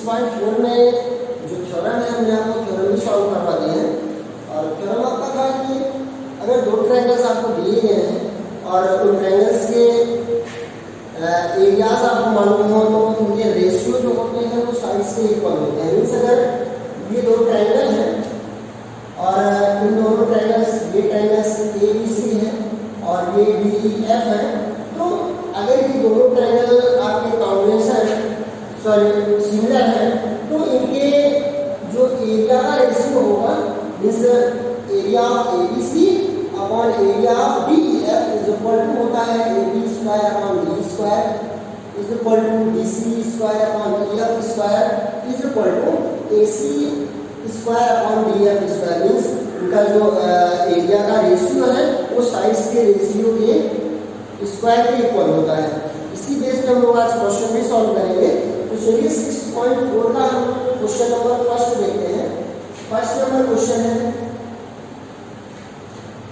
6.4 में जो थ्योरम है हमने आपको थ्योरम भी सॉल्व करवा दिए हैं। और थ्योरम आपका था कि अगर दो ट्रायंगल्स आपको दिए गए हैं और उन ट्रायंगल्स के एरियाज आपको मालूम हो तो उनके रेशियो जो होते हैं वो साइड से इक्वल होते हैं। मीन्स अगर ये दो ट्रायंगल हैं और इन दोनों ट्रायंगल्स, ये ट्रायंगल्स ABC है और ये DEF है, तो अगर ये दोनों ट्रायंगल आपके कॉम्बिनेशन सिमिलर है तो इनके जो एरिया का रेशियो होगा means area of ABC upon area of DEF is equal to होता है AB square upon DE square is equal to BC square upon EF square is equal to AC square upon DF square. Means इनका जो area का ratio है वो sides के ratio के square के इक्वल होता है। इसी बेस पे हम लोग आज क्वेश्चन भी सॉल्व करेंगे। तो चलिए 6.4 का हम क्वेश्चन नंबर फर्स्ट देखते हैं। फर्स्ट नंबर क्वेश्चन है,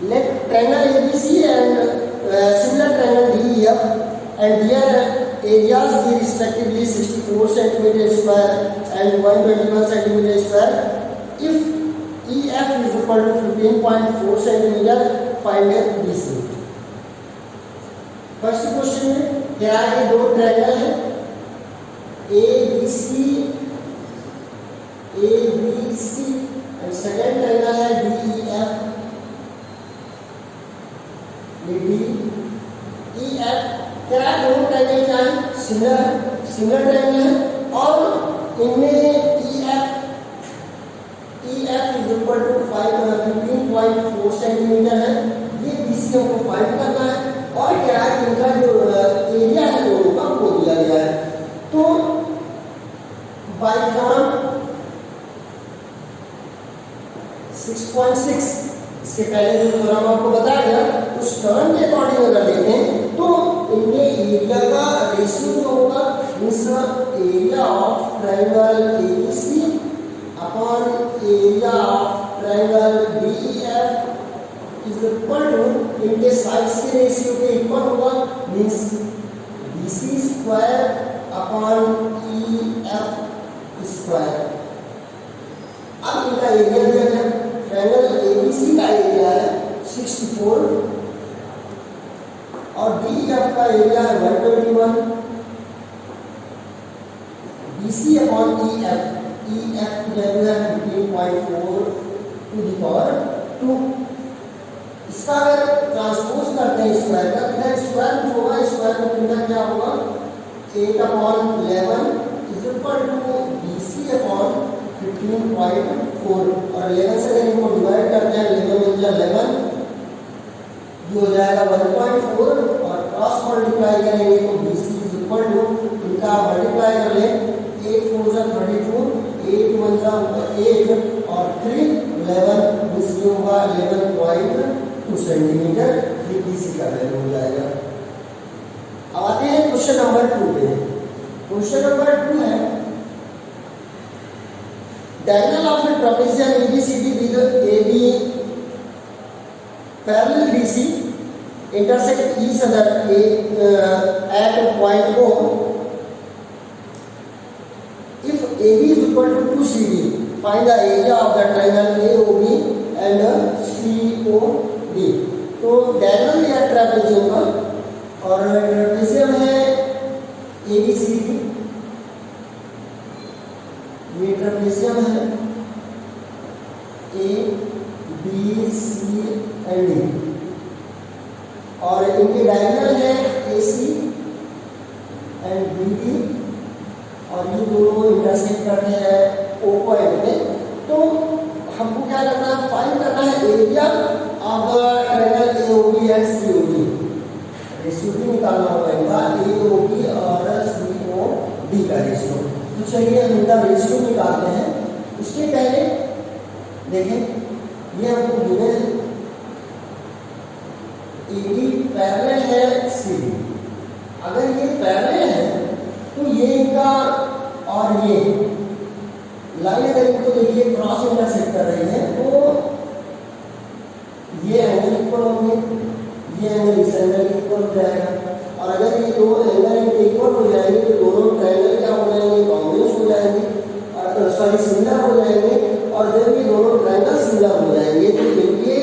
let triangle ABC and similar triangle DEF and their areas be respectively 64 cm square and 121 cm square. If EF is equal to 15.4 cm, find BC. First question में क्या है, दो triangle है ABC and second triangle है DEF, क्या दोनों triangle क्या है, सिमिलर ट्रायंगल है और इनमें EF is equal to 15.4 centimeter है। ये BC हमको फाइंड करना है और क्या है इनका जो एरिया है दोनों का वो दिया गया है। तो बाय थ्योरम 6.6 इसके पहले जो थ्योरम आपको बताया गया उस थ्योरम के अकॉर्डिंग अगर देखें तो इनके एरिया का रेशियो जो होगा means area of triangle ABC upon area of triangle DEF is equal to इनके साइड्स के रेशियो के इक्वल होगा means BC square upon EF square. अब इनका एरिया दिया गया, ट्रायंगल ABC का एरिया है 64 और DEF का एरिया है 121, BC अपॉन EF की वैल्यू है 15.4 टू द पावर 2। इसका अगर ट्रांसपोज करते हैं स्क्वायर का, इधर स्क्वायर जो होगा स्क्वायर में इधर क्या होगा 8/11 is equal to BC upon 15.4 और 11 से अगर इनको डिवाइड करते हैं 11 ये हो जाएगा 1.4 और क्रॉस मल्टीप्लाई करेंगे तो BC इज इक्वल टू इनका मल्टीप्लाई कर लें 8 4 जा 32 8 1 जा 8 और 3 11 BC होगा 11.2 सेंटीमीटर, ये BC का वैल्यू हो जाएगा। अब आते हैं क्वेश्चन नंबर 2 पे। क्वेश्चन नंबर 2 है, diagonal of A trapezium ABCD with AB parallel BC intersect each other at a point O. If AB is equal to 2CD, find the area of the triangle AOB and COD. तो diagonal या trapezium का और trapezium है ABCD, ये trapezium है A B C and D और इनके diagonal है AC एंड BD और ये दोनों इंटरसेक्ट करते हैं O पॉइंट में। तो हमको क्या करना है, फाइंड करना है area of the triangle AOB and COD। Ratio भी निकालना होगा इनका AOB और COD का रेशियो। तो चलिए हम इनका रेशियो निकालते हैं। उसके पहले देखें ये हमको गिवन है AB पैरेलल है CD। अगर ये पैरेलल है तो ये इनका और ये लाइन अगर इनको देखिए क्रॉस इंटरसेक्ट कर रही है तो ये एंगल इक्वल होंगे, ये एंगल इस एंगल के इक्वल हो जाएगा। और अगर ये दो एंगल इक्वल हो जाएंगे तो दोनों ट्रायंगल क्या हो जाएंगे, कॉन्वेक्स हो जाएंगे। और जब ये दोनों ट्रायंगल सिमिलर हो जाएंगे तो इनके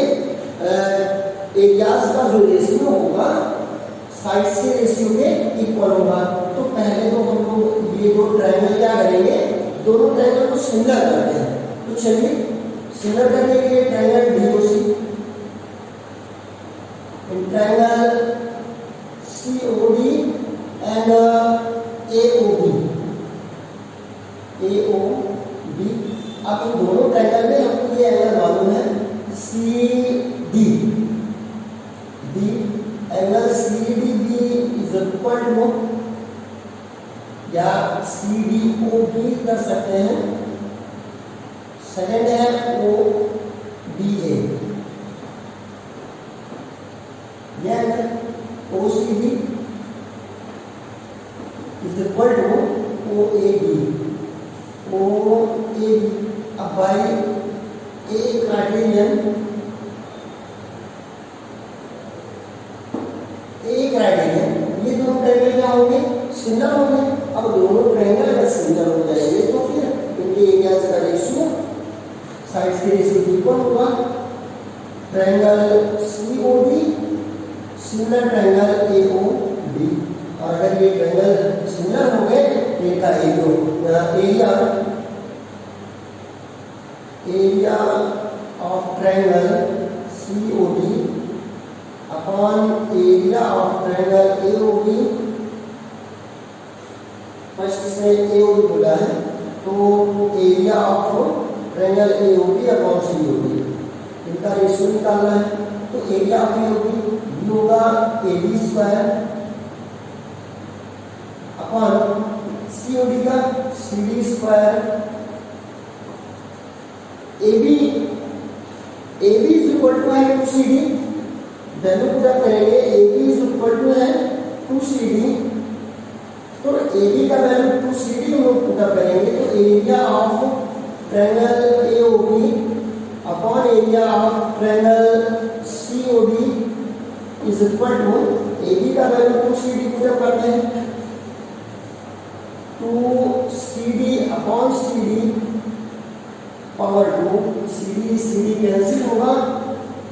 एरियाज का जो रेशियो होगा साइड्स के रेशियो के इक्वल होगा। तो पहले तो हम लोग ये दो ट्रायंगल क्या करेंगे, दोनों ट्रायंगल को सिमिलर करते हैं। तो चलिए सिमिलर करने के लिए triangle DOC, triangle COD and AOB, अब इन दोनों ट्रायंगल में हमको ये एंगल मालूम है C D, angle C D B is equal to, या सी डी ओ बी कर सकते हैं। सेकेंड है ओ बी ए, यह angle O C D is equal to O A B, अब बाई ए क्राइटेरियन, ये दोनों ट्रायंगल क्या होंगे, सिमिलर होंगे। अब दोनों ट्रायंगल अगर सिमिलर हो जाएंगे तो फिर इनके एरियाज का रेशियो साइड्स के रेशियो इक्वल होगा। Triangle COD similar triangle AOB, और अगर ये ट्रायंगल सिमिलर हो गए तो इनका area of triangle COD upon area of triangle AOB, first इसमें एओबी बोला है तो area of triangle AOB upon COD, इनका रेशियो निकालना है। तो एरिया ऑफ एओबी होगा एबी स्क्वायर अपॉन सीओडी का CD square, AB is equal to है 2CD, वैल्यू पुट करेंगे एबी इज इक्वल टू है 2CD, तो एबी का वैल्यू 2CD हम लोग पुट करेंगे तो area of triangle AOB upon area of triangle COD is equal to, AB का वैल्यू 2CD पुट करते हैं 2CD upon CD power 2, CD cancel होगा,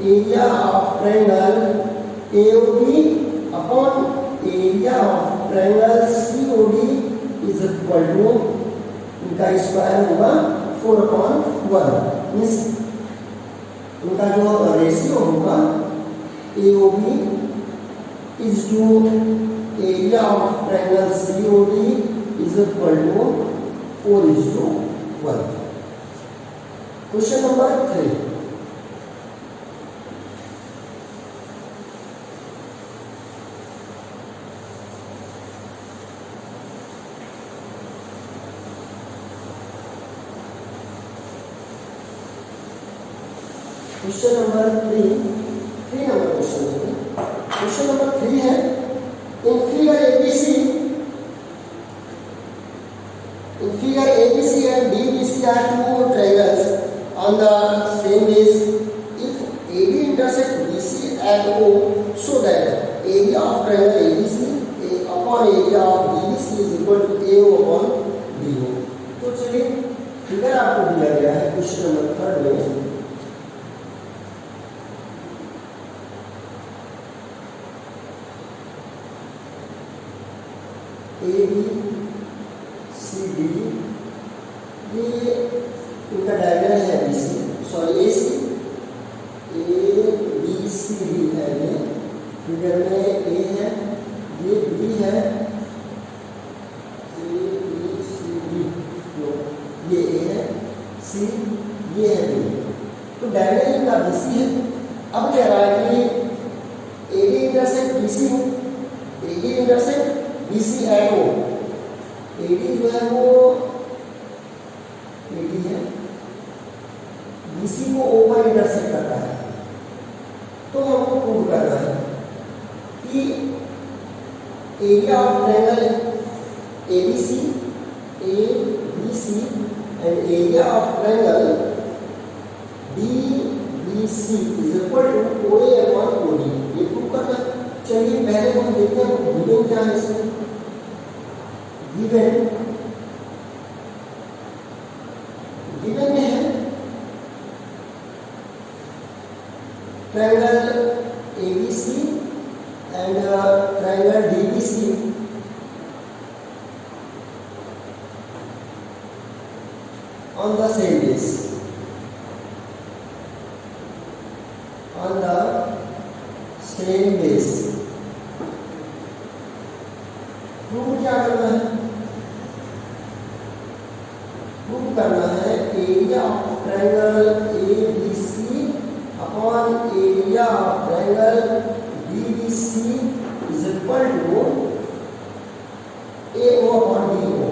area of triangle AOB upon area of triangle COD is equal to, इनका square होगा 4/1, means इनका जो ratio होगा AOB is to area of triangle COD is equal to 4:1। Question number 3, question number 3 number question number 3 है, in figure ABC and DBC are two triangles on the same base. If AB intersect BC at O, so that area of triangle ABC upon area of DBC is equal to AO upon BO. तो चलिए figure आपको दिया गया है question number 3 में, ABCD, ये इनका diagram है BC, सॉरी AC, ABCD है, ये फिगर में A है, ये B है, ABCD, ये A है, C, ये है B, तो डायग्राम इनका BC है। अब कह रहा है कि AB इंटरसेक्ट BC हो, AB intersect BC at O, AD जो है वो AD है, BC को O पर इंटरसेक्ट करता है, तो हमको प्रूव करना है कि area of triangle ABC and area of triangle DBC is equal to OA upon OD, ये प्रूव करना है। चलिए पहले हम देखते हैं गिवन क्या है इसमें, गिवन में है triangle ABC and triangle DBC on the same base. On the same base. Prove क्या करना है? प्रूव करना है area of triangle ABC upon area of triangle DBC is equal to AO upon DO.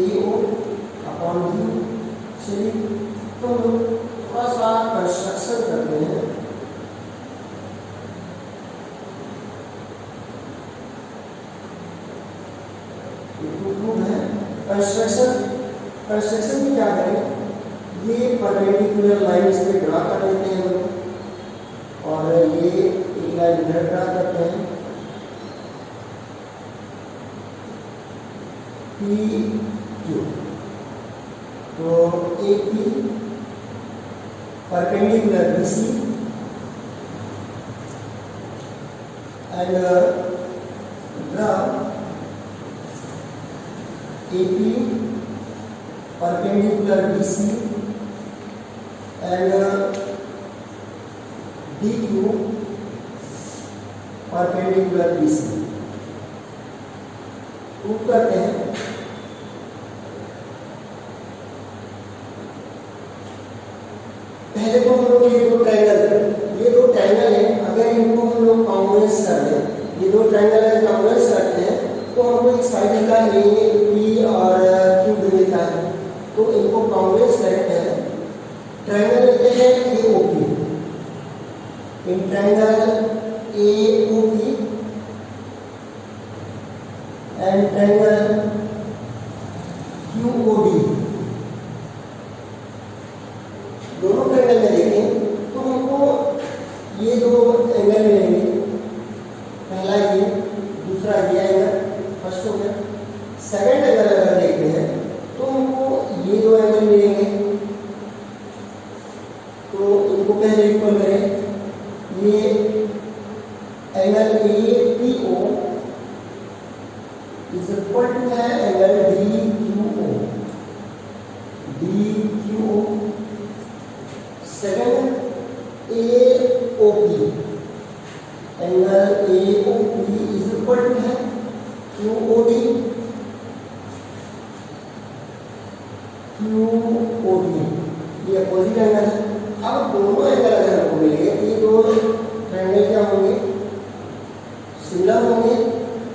AO upon DO. चलिए तो थोड़ा सा construction करते हैं. कंस्ट्रक्शन में क्या करें, ये परपेंडिकुलर लाइन इस पे ड्रा कर लेते हैं हम लोग और ये एक लाइन इधर ड्रा करते हैं PQ. तो AP perpendicular BC and draw AP perpendicular BC and DQ perpendicular BC. Prove करते हैं. पहले तो हम लोग ये दो ट्रायंगल है, अगर इनको हम लोग कॉन्ग्रुएंस कर दें, ये दो ट्रायंगल है कॉन्ग्रुएंस करते हैं तो हमको एक साइड का AP और Q मिलता है. तो इनको कॉन्ग्रुएंस करते हैं. ट्रायंगल लेते हैं AOP. In triangle AOP and triangle QOD. दोनों ट्रायंगल में देखें तो हमको ये दो एंगल मिलेंगे. पहला ये, दूसरा ये एंगल फर्स्ट हो गया. सेकंड एंगल अगर देखते हैं तो हमको ये दो एंगल मिलेंगे. तो इनको पहले इक्वल करें. ये angle APO is equal to है angle DQO. Second AOP angle AOP is equal to है QOD. ये अपोजिट एंगल है. अब दोनों एंगल अगर हमको मिलेंगे तो ये दो ट्रायंगल क्या होंगे, सिमिलर होंगे.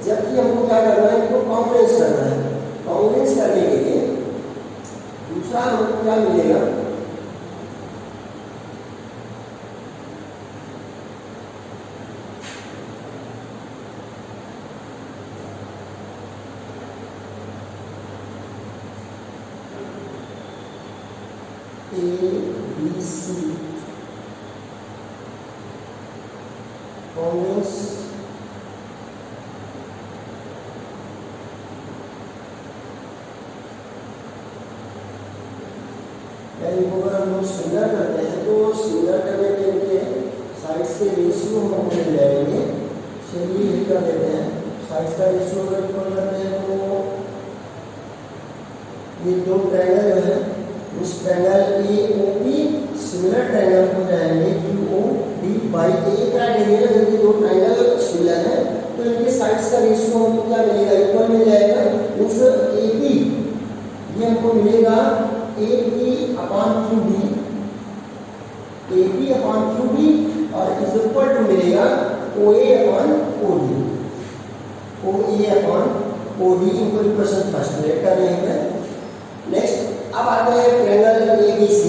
जबकि हमको क्या करना है, इनको कॉन्ग्रुएंस करना है. कॉन्ग्रुएंस करने के लिए दूसरा हमको क्या मिलेगा, ABC कॉन्ग्रुएंस अगर हम लोग सिमिलर करते हैं तो सिमिलर करने के लिए साइड से रेशियो हम ले जाएंगे. चलिए ये कर देते हैं. साइड का रेशियो अगर इक्वल करते हैं तो ये दो ट्रायंगल जो है उस ट्रायंगल AOP सिमिलर ट्रायंगल हो जाएंगे QOD बाई A. क्राइटेरिया जब ये दो ट्रायंगल सिमिलर है तो इनके साइड्स का रेशियो हमको क्या मिलेगा, इक्वल मिल जाएगा. उस AP ये हमको मिलेगा AP upon QD. AP upon QD और इज इक्वल टू मिलेगा OA upon OD. OA upon OD. इनको इक्वेशन फर्स्ट लेट कर रहे हैं. नेक्स्ट अब आते हैं triangle ABC.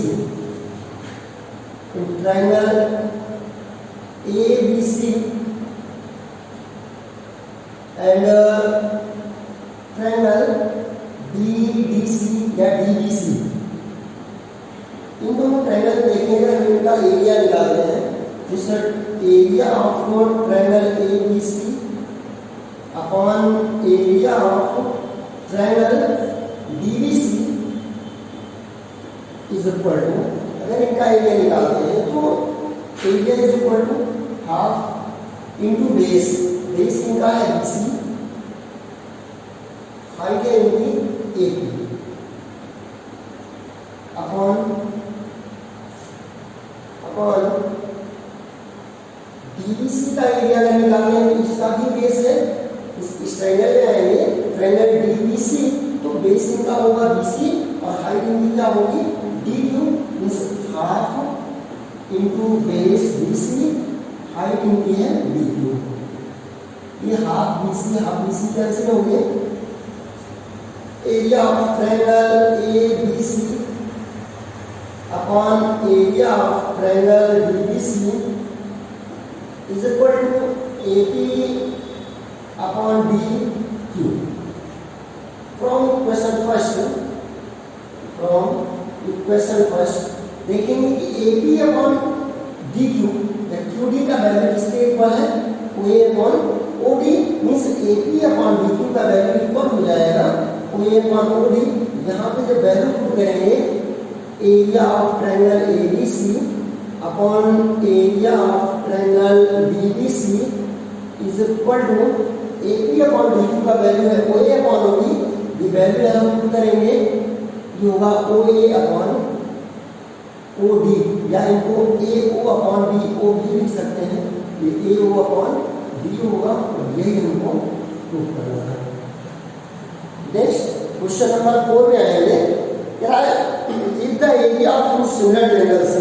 Triangle ABC and triangle DDC या DBC. इन दोनों ट्रायंगल देखेंगे हम इनका एरिया निकालते हैं. जिस area of triangle ABC upon area of triangle DBC is equal to, अगर इनका एरिया निकालते हैं तो area is equal to half into base, base इनका है BC, हाइट है इनकी AP अपॉन DBC का एरिया अगर निकालना है तो इसका भी बेस है, इस ट्रायंगल में आएंगे ट्रायंगल DBC, तो बेस इनका होगा BC और हाइट इनकी क्या होगी DQ, means half into base BC, height इनकी है DQ। ये हाफ BC कैंसिल हो गए। Area of triangle ABC upon area of triangle DBC is equal to AP upon DQ. From equation first देखेंगे कि AP अपॉन DQ, QD का value किसके equal है, OA upon OD, means AP upon DQ का value equal हो जाएगा OA upon OD। यहाँ पे जब वैल्यू पुट करेंगे area of triangle ABC upon area of triangle DBC is equal to AP upon DQ का वैल्यू है OA अपॉन OD, ये वैल्यू हम पुट करेंगे ये होगा OA अपॉन OD, या इनको AO अपॉन BO भी लिख सकते हैं, ये AO अपॉन B होगा और यही हमको प्रूव करना है। नेक्स्ट क्वेश्चन नंबर 4 में आएंगे, if the area of two similar triangles